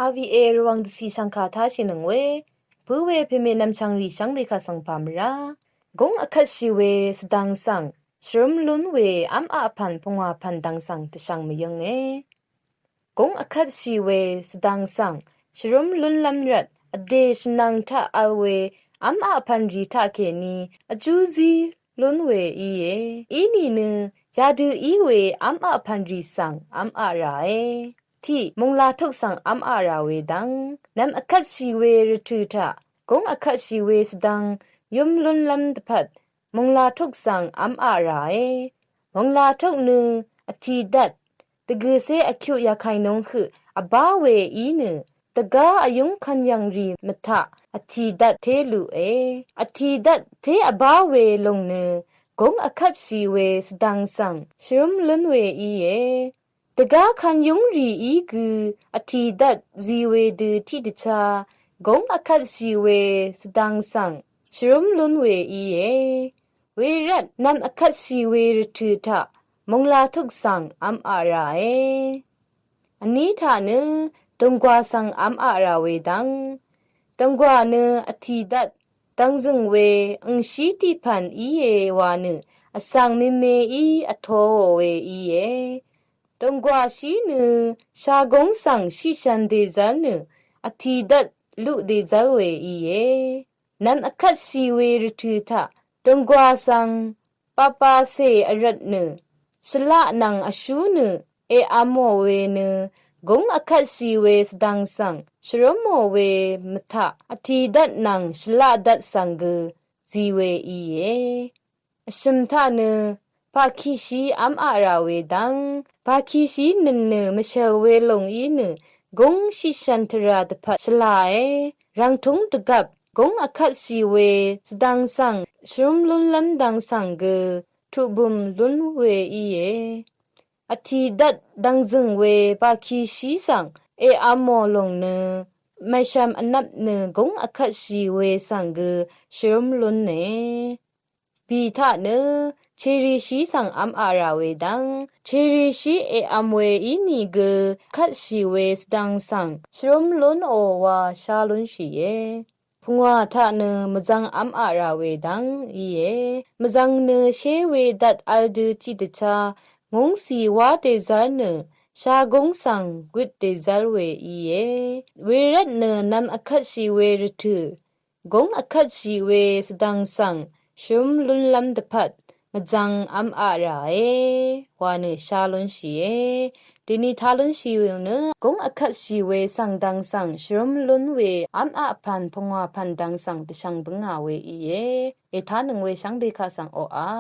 RVA ระวังสีสังคาทาชินงเวเบเวเพเมนำชังรีชังเบคาสังพามรากงอคัดชิเวสดังสังชรมลุนเวอัมอาพันพงวาพันดังสังตะชังมยังเอกงอคัดชิเวสดังสังชรมลุนลำรัดอเดชนังทะอเวอัมอาพันรีทาเคนีอจูซีลุนเวอีเยอีนีนึยาดูอีเวอัมอาพันรีสังอัมอาราเอที่มงลาทุกสังอัมอาราเวดังนำอคัดชีเวรทุทะกงอคัดชีเวสดังยมลุนลำตะพัดมงลาทุกสังอัมอาราเอมงลาทุกนึอทีดัดตะกือเซอคิวยาไคนงคืออบาเวอีนึตะกาอายุงคันยังรีมทะอทีดัดเทลุเออทีดัดเทอบาเวลงนึกงอคัดชีเวสดังสังชรุมลุนเวอีเอตะกาคันยุงรีอีกืออทีดัดซีเวดืที่ดิชากงอคัดชีเวสดังสังชรุมลุนเวอีเอเวรัดนำอคัดชีเวรทุทะมงลาทุกสังอัมอาราเออันนี้ท่านึตงกว่าสังอัมอาราเวดังตงกว่านึอทีดัดตังจึงเวอังชีติพันอีเอวานึอสังเมเมอีอโทเวอีเอตงกว่าชีนึชากงสังชิชันเดซันนึอทีดัดลุเดซาเวอีเอนำอคัดชีเวรทุทะตงกว่าสังปาปาเซอรัดนึชละนังอชูนึเออาโมเวนึกงอคัดชีเวสดังสังชรมโมเวมทะอทีดัดนังชละดัดสังกจีเวอีเยชิมทะนึปาคิชีอัมอาราเวดังปาคิชีนึนนึมเชลเวลงอีนึกงชิชันทราดพัชลาเอรังทุงตะกับกงอคัดชีเวสดังสังชรุมลุนลำดังสังกทุบุมลุนเวอีเยอทีดัดดังจึงเวปาคีชีสังเออาโมลงเนไม่ชามอนับเนกงอคัดชีเวสังกชรุมลุนเนปีทะเนเชริชีสังอัมอาราเวดังเชริชีเออัมเวอีนีกคัดชีเวสดังสังชรุมลุนโอวาชาลุนชีเยพงวาทะเนมจังอัมอาราเวดังอีเยมจังเนเชเวดัดอัลดูติดชางงสีวาเตซาเนชากงสังกุดเตซาเวอีเยเวรัตเนนำอคัดชีเวรทุกงอคัดชีเวสดังสังชุมลุนลำตะพัดมจังอัมอาราเอวาเนชาลุนชีเอดินีทาลุนชีเวเนกงอคัดชีเวสังดังสังชุมลุนเวอัมอาพันพงวาพันดังสังตะชังบงาเวอีเยเอทานึงเวชังเบคาสังโออา